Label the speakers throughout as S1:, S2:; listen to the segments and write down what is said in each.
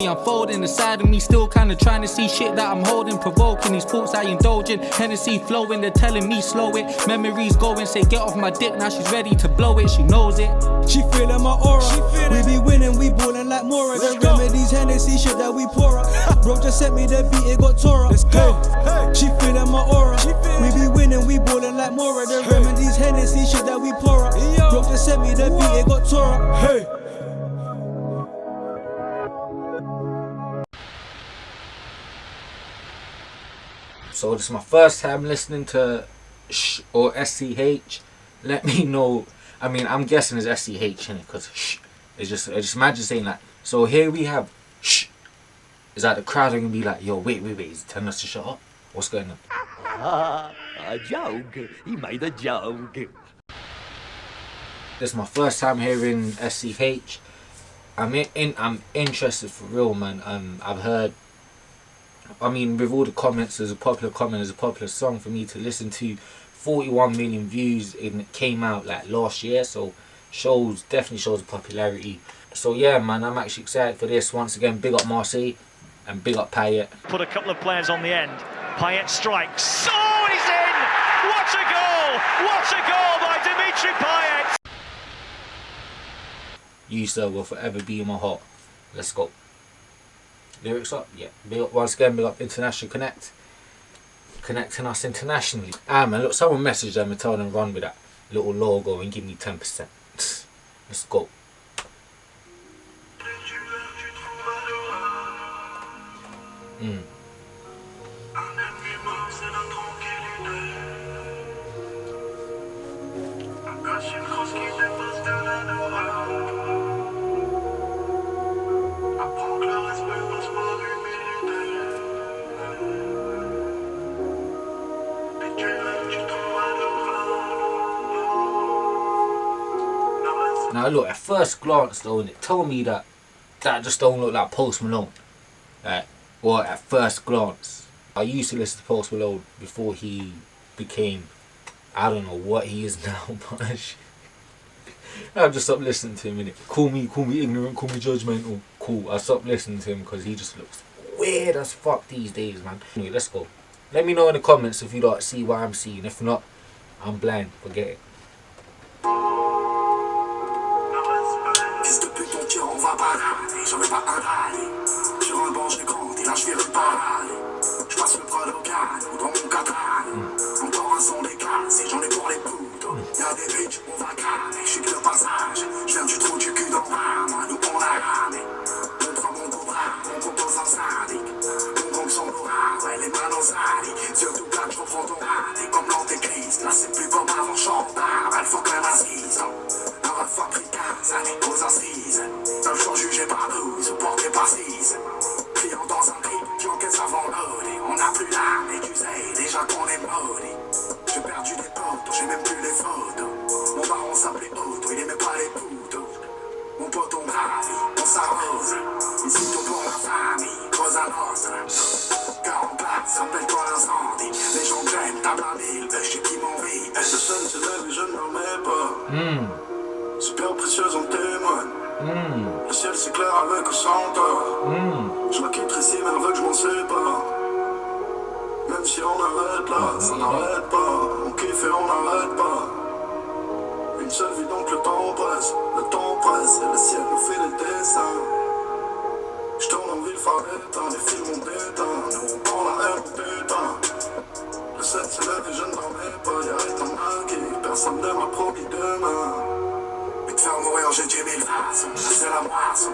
S1: I'm folding inside of me, still kinda trying to see shit that I'm holding, provoking these thoughts I indulge in. Hennessy flowing, they're telling me slow it. Memories going, say get off my dick, now she's ready to blow it, she knows it.
S2: She feeling my aura, we be winning, we ballin' like Mora. The remedies, Hennessy shit that we pour up. Bro just sent me the beat, it got tore up. Let's go. Hey. She feeling my aura, we be winning, we ballin' like Mora. The remedies, Hennessy shit that we pour up. Bro just sent me the beat, it got tore up. Hey.
S3: So this is my first time listening to sh or SCH. Let me know. I mean, I'm guessing it's SCH in it because sh. It's just imagine saying that. So here we have sh. Is that the crowd are gonna be like, yo, wait, he's telling us to shut up? What's going on?
S4: A joke. He made a joke.
S3: This is my first time hearing SCH. I'm interested for real, man. I've heard. I mean, with all the comments, there's a popular comment, there's a popular song for me to listen to. 41 million views, and it came out like last year, so definitely shows the popularity. So yeah, man, I'm actually excited for this. Once again, big up Marseille and big up Payet.
S5: Put a couple of players on the end. Payet strikes. Oh, he's in! What a goal! What a goal by Dimitri Payet!
S3: You, sir, will forever be in my heart. Let's go. Lyrics up, yeah. Big up once again, big up International Connect. Connecting us internationally. Ah man, look, someone messaged them and told them run with that little logo and give me 10%. Let's go. Now look, at first glance though, and it told me that just don't look like Post Malone. Well, at first glance. I used to listen to Post Malone before he became, I don't know what he is now, but I've just stopped listening to him, innit? Call me ignorant, call me judgmental. Cool, I stopped listening to him because he just looks weird as fuck these days, man. Anyway, let's go. Let me know in the comments if you don't see what I'm seeing. If not, I'm blind, forget it.
S6: J'en vais pas un râler. Sur un banc j'ai grandi, là je vais le parler. Je passe le bras local ou dans mon catane. Encore un son déclassé, j'en ai pour les poudres. Y'a des bitches, on va caler. Je suis que le passage, je viens du trou du cul dans le moi nous on a ramé. On prend mon cobra, on compose un sadique. On compte son aura, ouais les mains dans sali. Surtout quand je reprends ton râle. Comme l'antéchrist, là c'est plus comme avant chantard. Elle faut qu'elle assise. Un fois pris 15 années aux assises. Un jour jugé par 12 ou porté par 6. Client dans un trip, j'encaisse avant loadé. On n'a plus l'âme et tu sais déjà qu'on est maudit. J'ai perdu des potes, j'ai même plus les photos. Mon baron s'appelait Otto, il aimait pas les poteaux. Mon pote on gravit, on s'arrose. Ici tout pour la famille, Cosa Nostra. Cœur en place, rappelle-toi l'incendie. Les gens crèment, table à mille, je sais qui m'en vit. Le sun se lève et je ne m'en mets pas. Super précieuse en témoigne. Le ciel s'éclaire avec ou sans tort. Je la quitterai si mais elle veut que je m'en sépare. Même si on arrête là, ça n'arrête pas. On kiffe et on n'arrête pas. Une seule vie donc le temps presse. Le temps presse et le ciel nous fait des dessins. Je tourne en ville phare d'éteint, les films ont déteint. Nous on prend la haine, on déteint. Le 7 se lève et je ne dormais pas. Y'a rien marqué, personne ne m'a promis demain. Faire mourir, j'ai 10 000 façons, c'est la moisson.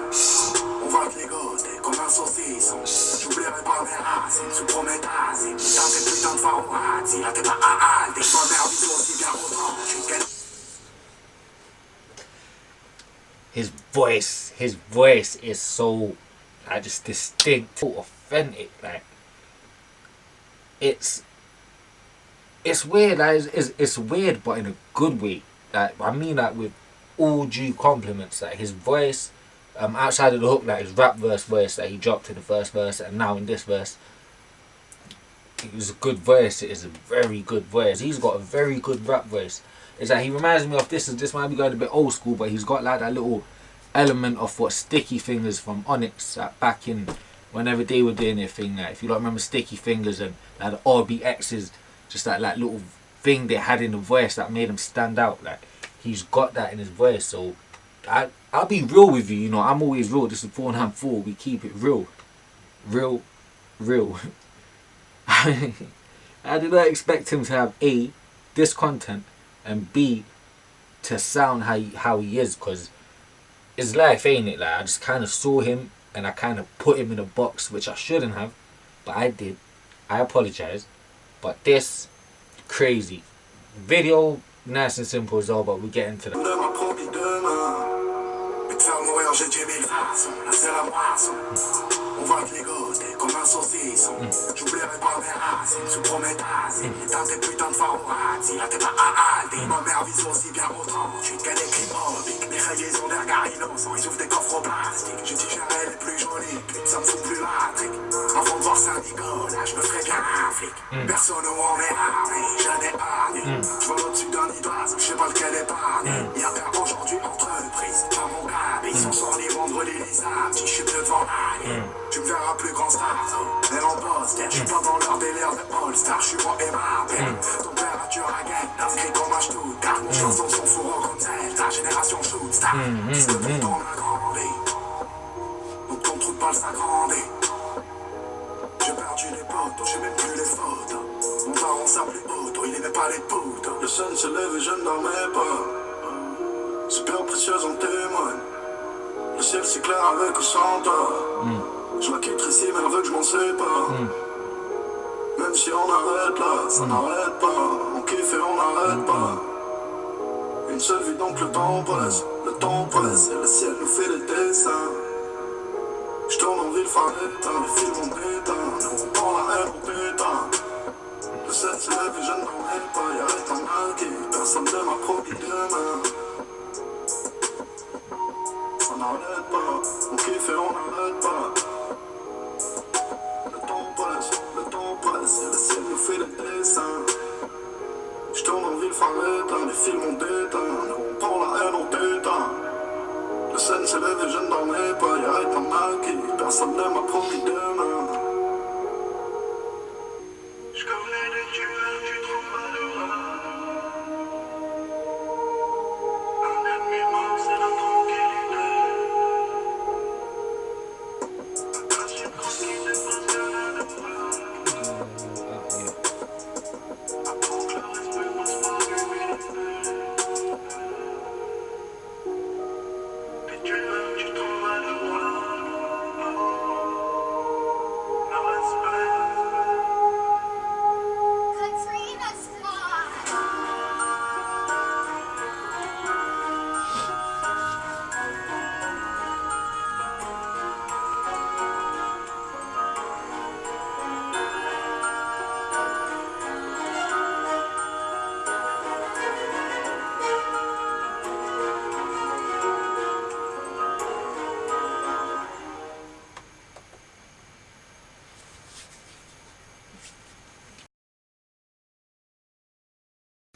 S6: On va te ligoter comme un saucisson. J'oublierai pas mes racines sous prométhazine. Dans tes putains de farouati, là t'es pas à Aldi. Ton merde is aussi bien retranché.
S3: His voice is so just distinct, so authentic. Like it's weird. Like, it's weird, but in a good way. Like I mean that with all due compliments. Like his voice, outside of the hook, like his rap verse voice that he dropped in the first verse and now in this verse, it was a good voice. It is a very good voice. He's got a very good rap voice. It's like he reminds me of this might be going a bit old school, but he's got like that little element of what Sticky Fingers from Onyx back in whenever they were doing their thing. Like, if you don't remember Sticky Fingers and like the RBX's, just that like little thing they had in the voice that made him stand out. Like, he's got that in his voice. So I'll be real with you. You know, I'm always real. This is 494. We keep it real. Real. I did not expect him to have A, this content, and B, to sound how he is, because it's life, ain't it? Like, I just kind of saw him and I kind of put him in a box, which I shouldn't have, but I did. I apologize. But this, crazy. Video, nice and simple as well, but we'll get into that.
S6: On va clignoter comme un saucisson. J'oublierai pas mes racines sous prométhazine. Éteins tes putains de favorati, là t'es pas à Aldi. Ma mère vise aussi bien au 38 qu'elle écrit mobique. Mes rayés ont des regards innocents, ils ouvrent des coffres au plastique. J'ai dit j'aimerais les plus jolies, pute, ça me fout plus la trique. Avant de voir Saint-Nicolas, je me ferais bien un flic. Personne où on est armé, j'en ai armé. J'vole au-dessus d'un nid d'oiseau, j'sais pas lequel est parmi. Y'a bien aujourd'hui entreprise, pas mon gars. Ils sont sans les vendredis, les samedis, j'suis mieux devant l'année. Tu me verras plus grand star, elle en bosse, je suis pas dans leur délire de All-Star, je suis moi et ma belle. Température à guette, inscrit comme un Stuttgart, mon chanson son fourreau comme celle, ta génération Shootstar. 19 ans on a grandi, donc ton trou de balle s'agrandit. J'ai perdu les potos, j'ai même plus les photos. Mon daron s'appelait Otto, il aimait pas les potos. Le sun se lève et je ne dormais pas. C'est bien précieux en témoigne. Le ciel s'éclaire avec ou sans toi. Je la quitterai si mais elle veut que je m'en sépare. Même si on arrête là, ça n'arrête pas. On kiffe et on n'arrête pas. Une seule vie donc le temps presse et le ciel nous fait des dessins. Je tourne en ville, fin d'éteint, les fils vont éteindre. Nous on prend la haine, on péteint. Le ciel se lève et je ne dormais pas. Y'a rien à qui, personne ne m'a promis demain. Ça n'arrête pas, on kiffe et on n'arrête pas. Le temps presse et le ciel nous fait des dessins. Je tourne en ville, fin d'éteint, les fils m'ont déteint. Nous on prend la haine, on t'éteint. Le sun se lève et je ne dormais pas. Y'a rien à qui, personne ne m'a promis demain. Je connais des tueurs, tu trouves malheureux. Un ennemi mort, c'est la tranquillité. Passion tranquille, c'est pas ce qu'elle a de preuve. Apprends que le respect passe par l'humilité. Des tueurs, tu trouves malheureux. Le respect.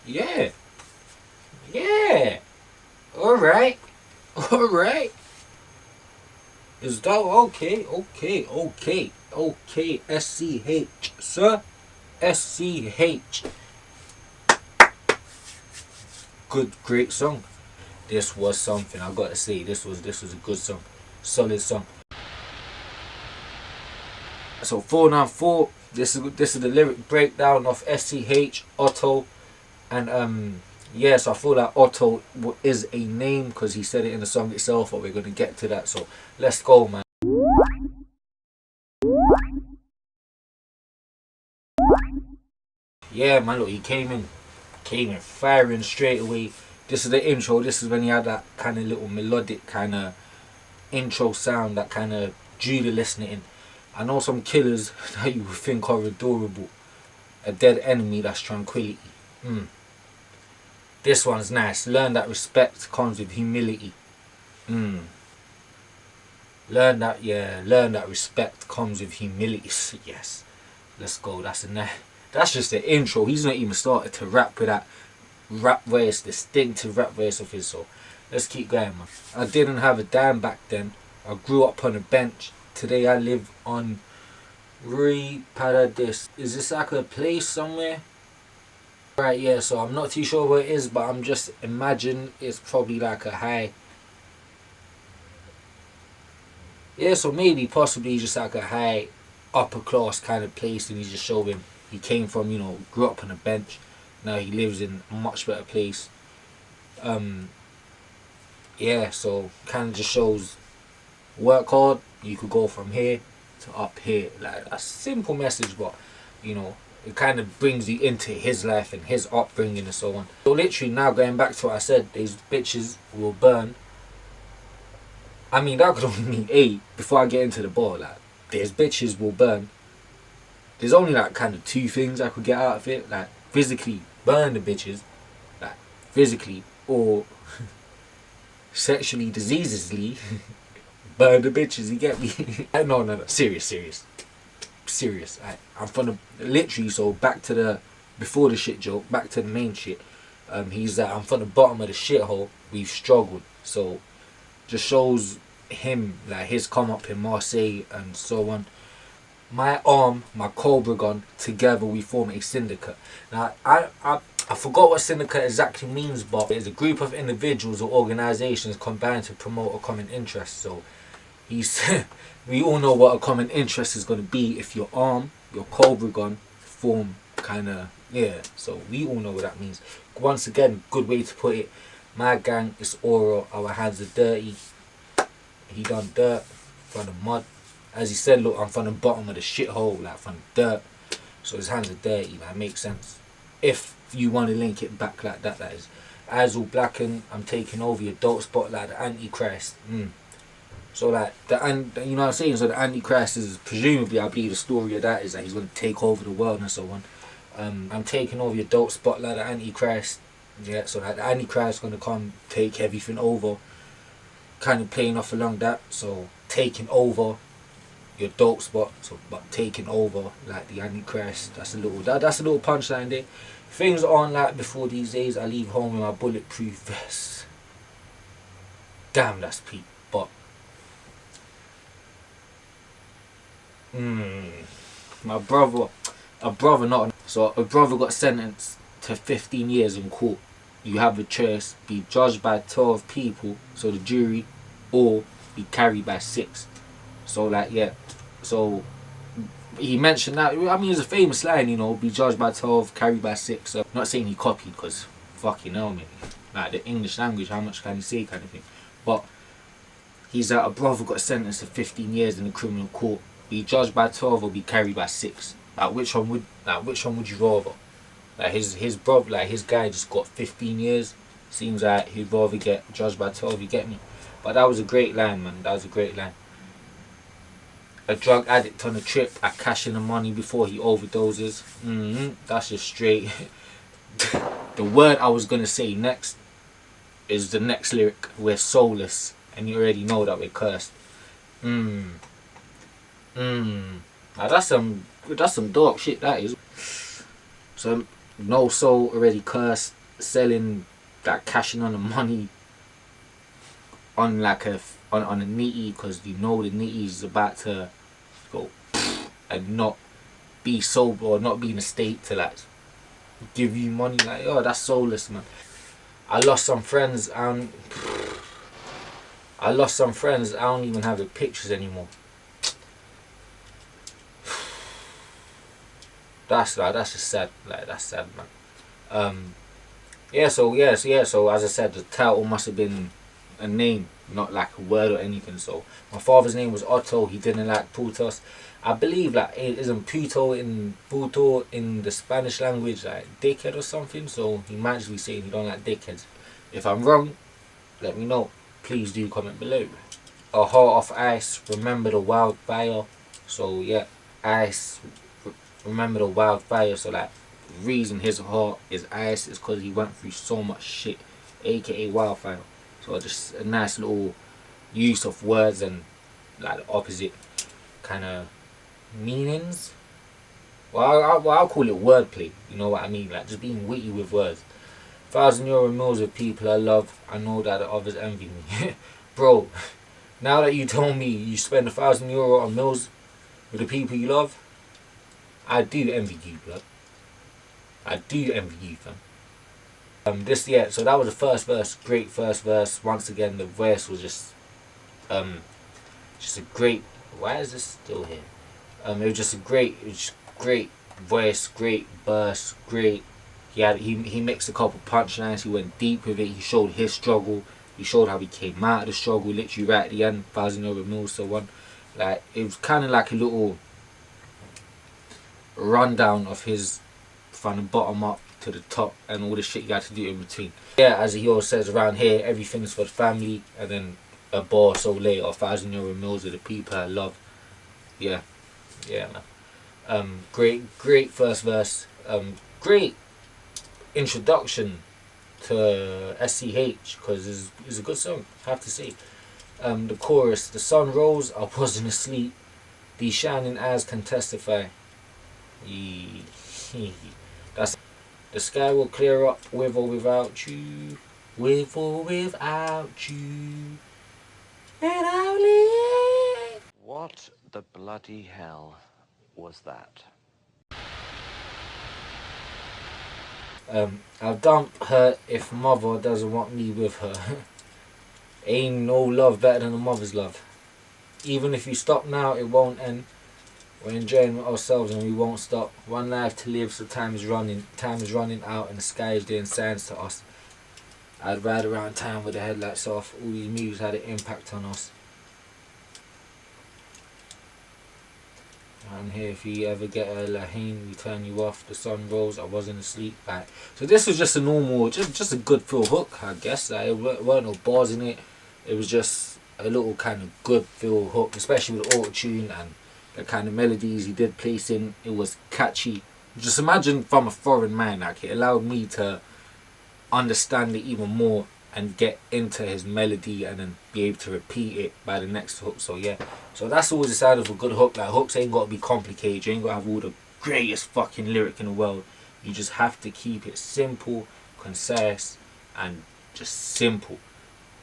S3: Yeah. Alright. Is that okay? SCH, sir. SCH. Great song. This was something, I gotta say. This was a good song. Solid song. So 494, this is the lyric breakdown of SCH, Otto, and yeah, so I feel like Otto is a name because he said it in the song itself, but we're gonna get to that. So let's go, man. Yeah, man, look, he came in firing straight away. This is the intro. This is when he had that kind of little melodic kind of intro sound, that kind of Judah listening. I know some killers that you would think are adorable. A dead enemy, that's tranquility. This one's nice. Learn that respect comes with humility. Learn that respect comes with humility. Yes. Let's go. That's just the intro. He's not even started to rap with that rap voice, distinctive rap voice of his. So Let's keep going, man. I didn't have a dime back then. I grew up on a bench. Today I live on Rui Paradis. Is this like a place somewhere? Right, yeah, so I'm not too sure where it is, but I'm just imagine it's probably like a high. Yeah, so maybe possibly just like a high upper class kind of place, and he's just showing he came from, you know, grew up on a bench. Now he lives in a much better place. Yeah, so kind of just shows work hard, you could go from here to up here. Like a simple message, but you know, it kind of brings you into his life and his upbringing and so on. So literally now going back to what I said, these bitches will burn. I mean, that could only mean, hey, before I get into the bar, like, there's bitches will burn. There's only like kind of two things I could get out of it, like physically burn the bitches, like physically, or sexually diseasesly burn the bitches, you get me? No, serious. I'm from the, literally, so back to the, before the shit joke, back to the main shit. He's like, I'm from the bottom of the shithole, we've struggled. So just shows him, like his come up in Marseille and so on. My arm, my Cobra gun, together we form a syndicate. Now I forgot what syndicate exactly means, but it's a group of individuals or organisations combined to promote a common interest. So he's we all know what a common interest is going to be if your arm, your Cobra gun form kind of, yeah, so we all know what that means. Once again, good way to put it, my gang is aura, our hands are dirty. He done dirt from the mud. As he said, look, I'm from the bottom of the shithole, like from the dirt. So his hands are dirty, that makes sense. If you want to link it back like that, that is. Eyes all blackened, I'm taking over your dope spot like the Antichrist. So like, you know what I'm saying? So the Antichrist is presumably, I believe the story of that is that he's going to take over the world and so on. I'm taking over your dope spot like the Antichrist. Yeah, so like the Antichrist is going to come take everything over. Kind of playing off along that. So taking over your dope spot, so but taking over like the Antichrist. That's a little punchline there. Things aren't like before these days. I leave home with my bulletproof vest. Damn, that's peak. But my brother, a brother got sentenced to 15 years in court. You have a choice: be judged by 12 people, so the jury, or be carried by 6. So like, yeah, so he mentioned that. I mean, it's a famous line, you know, be judged by 12, carried by 6. So I'm not saying he copied, because fucking hell, mate, like the English language, how much can you say, kind of thing. But he's like, a brother got sentenced to 15 years in the criminal court. Be judged by 12 or be carried by 6. Like which one would you rather? Like his brother, like his guy just got 15 years. Seems like he'd rather get judged by 12. You get me? But that was a great line, man. That was a great line. A drug addict on a trip, I cash in the money before he overdoses. That's just straight. The word I was gonna say next is the next lyric. We're soulless, and you already know that we're cursed. Now that's some dark shit. That is. So no soul, already cursed, selling, like cashing on the money on like on a nitty, because you know the nitty is about to go and not be sober or not be in a state to like give you money. Like, oh, that's soulless, man. I lost some friends. I don't even have the pictures anymore. That's just sad. Like, that's sad, man. So as I said, the title must have been a name, not like a word or anything. So my father's name was Otto. He didn't like putos. I believe like it isn't puto in the Spanish language, like dickhead or something. So he might just be saying he don't like dickheads. If I'm wrong, let me know. Please do comment below. A heart of ice, remember the wildfire. So yeah, ice, remember the wildfire. So like, the reason his heart is ice is because he went through so much shit, aka wildfire. So just a nice little use of words and like the opposite kind of meanings. Well, I'll call it wordplay. You know what I mean? Like just being witty with words. €1,000 meals with people I love. I know that the others envy me. Bro, now that you told me you spend €1,000 on meals with the people you love, I do envy you, blood. I do envy you, fam. So that was the first verse. Great first verse. Once again, the verse was just a great. Why is this still here? It was just a great voice, great verse, great. He mixed a couple punchlines. He went deep with it. He showed his struggle. He showed how he came out of the struggle. Literally right at the end, €1,000 meals, so on. Like, it was kind of like a little rundown of his from the bottom up to the top and all the shit you had to do in between. Yeah, as he always says around here, everything's for the family, and then a bar so later, €1,000 meals with the people I love. Yeah, man. Great first verse. Great introduction to SCH, because it's a good song, I have to say. The chorus: the sun rose, I wasn't asleep. These shining eyes can testify. That's the sky will clear up with or without you, with or without you. And I'll live.
S4: What the bloody hell was that?
S3: I'll dump her if mother doesn't want me with her. Ain't no love better than a mother's love. Even if you stop now, it won't end. We're enjoying ourselves and we won't stop. One life to live, so time is running out and the sky is doing signs to us. I'd ride around town with the headlights off. All these moves had an impact on us. And here, if you ever get a laheen, we turn you off. The sun rose, I wasn't asleep. Like, so this was just a normal, just a good feel hook, I guess. Like, it weren't no bars in it. It was just a little kind of good feel hook, especially with the auto-tune and the kind of melodies he did place in. It was catchy. Just imagine from a foreign man, like, it allowed me to understand it even more and get into his melody and then be able to repeat it by the next hook. So yeah, so that's always the side of a good hook. Like, hooks ain't got to be complicated. You ain't got to have all the greatest fucking lyric in the world. You just have to keep it simple, concise, and just simple,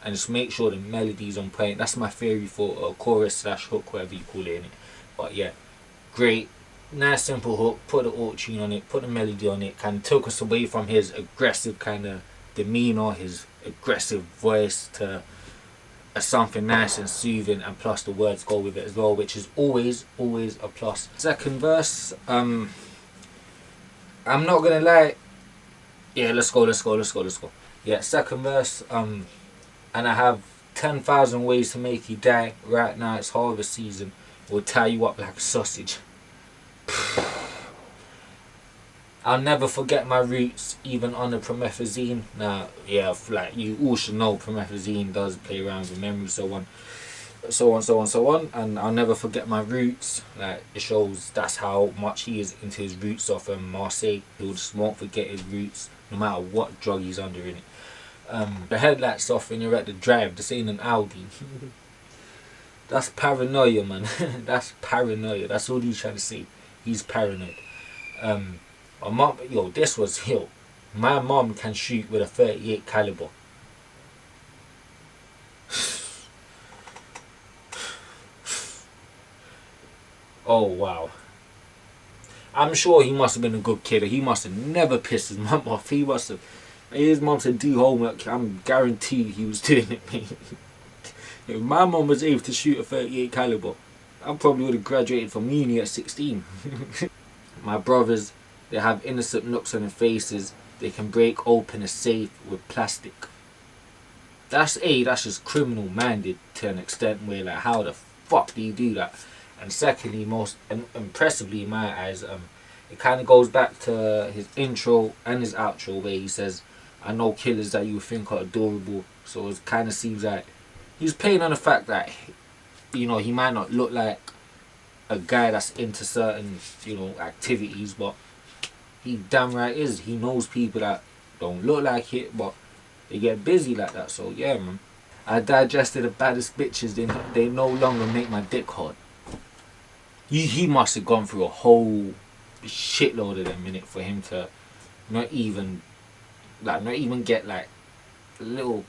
S3: and just make sure the melody's on point. That's my theory for a chorus / hook, whatever you call it, innit? But yeah, great, nice simple hook. Put the auto-tune on it, put the melody on it. Kind of took us away from his aggressive kind of demeanor, his aggressive voice, to something nice and soothing, and plus the words go with it as well, which is always a plus. Second verse, I'm not gonna lie, yeah, let's go. Yeah, second verse, and I have 10,000 ways to make you die. Right now it's harvest season, we'll tie you up like a sausage. I'll never forget my roots, even on the promethazine. Now, yeah, like, you all should know promethazine does play around with memory, so on. And I'll never forget my roots. Like, it shows that's how much he is into his roots of Marseille. He just won't forget his roots, no matter what drug he's under in it. The headlights off when you're at the drive. This ain't an Audi. That's paranoia, man. That's paranoia. That's all he's trying to say. He's paranoid. My mom, my mom can shoot with a 38 caliber. Oh wow. I'm sure he must have been a good kid. He must have never pissed his mum off. He must have. His mum said do homework. I'm guaranteed he was doing it, mate. If my mum was able to shoot a 38 caliber, I probably would have graduated from uni at 16. My brothers, they have innocent looks on their faces. They can break open a safe with plastic. That's just criminal minded to an extent where, like, how the fuck do you do that? And secondly, most impressively in my eyes, it kind of goes back to his intro and his outro where he says, I know killers that you think are adorable. So it kind of seems like he's playing on the fact that, you know, he might not look like a guy that's into certain, you know, activities, but he damn right is. He knows people that don't look like it, but they get busy like that. So yeah, man. I digested the baddest bitches. They no longer make my dick hard. He must have gone through a whole shitload of them in it for him to not even like not even get like a little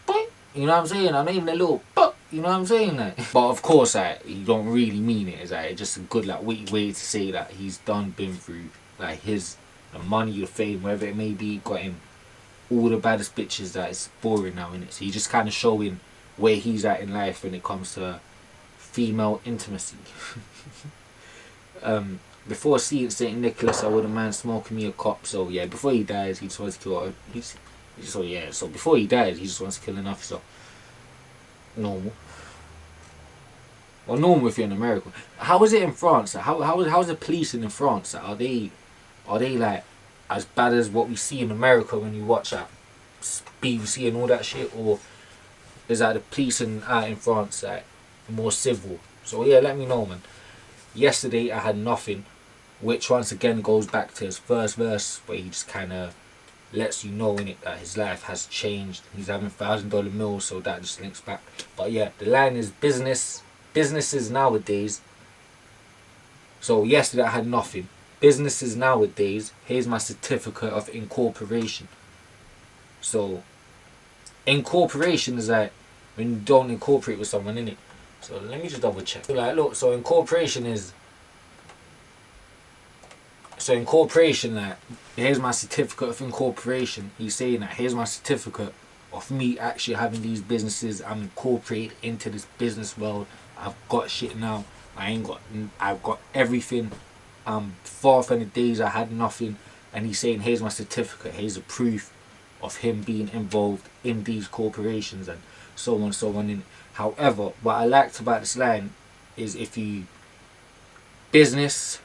S3: boing, you know what I'm saying? Not even a little pop, you know what I'm saying? Like, but of course, like, you don't really mean it. It's like just a good like witty way to say that he's been through like the money, the fame, wherever it may be, got him all the baddest bitches that is boring now, innit? So he's just kind of showing where he's at in life when it comes to female intimacy. Before seeing St. Nicholas, I wouldn't mind smoking me a cop. So yeah, before he dies, he just wants to kill. So before he dies, he just wants to kill an officer. Normal. Well, normal if you're in America. How is it in France? How's the policing in France? Are they like as bad as what we see in America when you watch that BBC and all that shit, or is that the policing out in France like more civil? So yeah, let me know, man. Yesterday I had nothing, which once again goes back to his first verse where he just kind of lets you know in it that his life has changed. He's having $1,000 meals, so that just links back. But yeah, the line is businesses nowadays. So yesterday I had nothing. Businesses nowadays, here's my certificate of incorporation. So incorporation is like when you don't incorporate with someone, in it. So let me just double check. Like, look, so incorporation, like, here's my certificate of incorporation. He's saying that here's my certificate of me actually having these businesses. I'm incorporated into this business world. I've got shit now. I've got everything. Far from the days I had nothing. And he's saying here's my certificate. Here's a proof of him being involved in these corporations and so on and so on. However, what I liked about this line is if you business,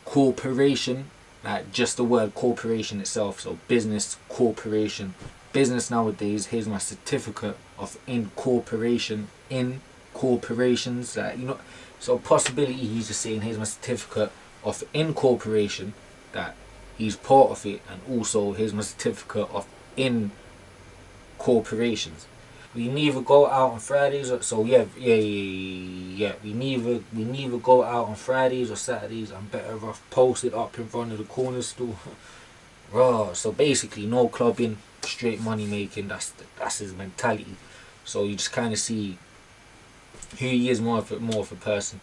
S3: corporation, like just the word corporation itself. So business, corporation, business nowadays. Here's my certificate of incorporation in corporations. Like, you know, so possibility he's just saying here's my certificate of incorporation, that he's part of it, and also here's my certificate of in corporations. We neither go out on Fridays or so yeah. We neither go out on Fridays or Saturdays. I'm better off posted up in front of the corner store. Raw. So basically, no clubbing, straight money making. That's his mentality. So you just kind of see who he is more of a person.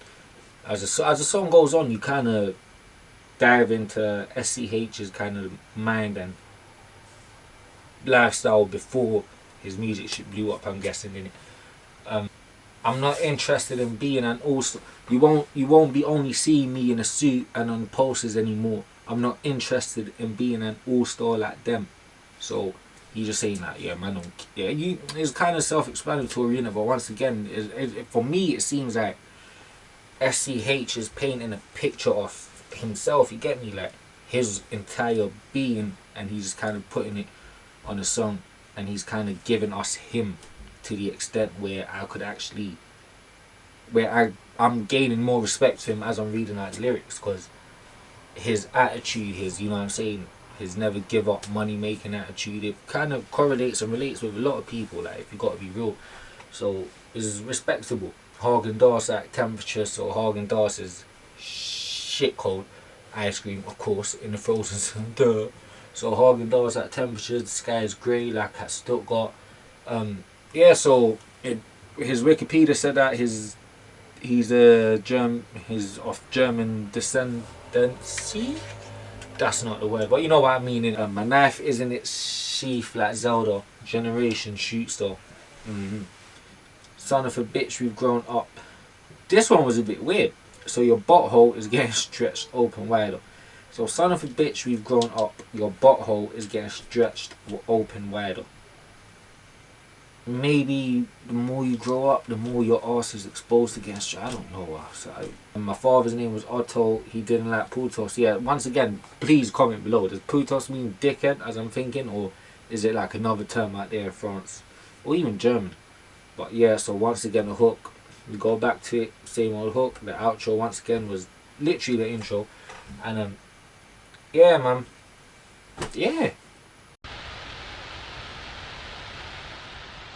S3: As the song goes on, you kind of dive into SCH's kind of mind and lifestyle before his music shit blew up, I'm guessing, in it. I'm not interested in being an all-star. You won't be only seeing me in a suit and on posters anymore. I'm not interested in being an all-star like them. So he's just saying that, yeah, man. It's kind of self-explanatory, you know. But once again, for me, it seems like SCH is painting a picture of himself. You get me, like his entire being, and he's just kind of putting it on a song. And he's kind of giving us him to the extent where I could actually, I'm gaining more respect for him as I'm reading out his lyrics, because his attitude, you know what I'm saying, his never give up money making attitude, it kind of correlates and relates with a lot of people, like, if you got to be real. So it's respectable. Haagen-Dazs at temperature, so Haagen-Dazs is shit cold ice cream, of course, in the frozen zone. Duh. So Haagen-Dazs at temperature, the sky is grey like at Stuttgart. Yeah, so his Wikipedia said that he's of German descendancy. That's not the word, but you know what I mean. My knife is in its sheath like Zelda. Generation shoot star. Son of a bitch, we've grown up. This one was a bit weird. So your butthole is getting stretched open wider. So son of a bitch, we've grown up. Your butthole is getting stretched open wider. Maybe the more you grow up, the more your ass is exposed to getting stretched. I don't know. And my father's name was Otto. He didn't like putos. Yeah, once again, please comment below. Does putos mean dickhead, as I'm thinking? Or is it like another term out there in France? Or even German? But yeah, so once again, the hook. We go back to it. Same old hook. The outro, once again, was literally the intro. And yeah, man. Yeah.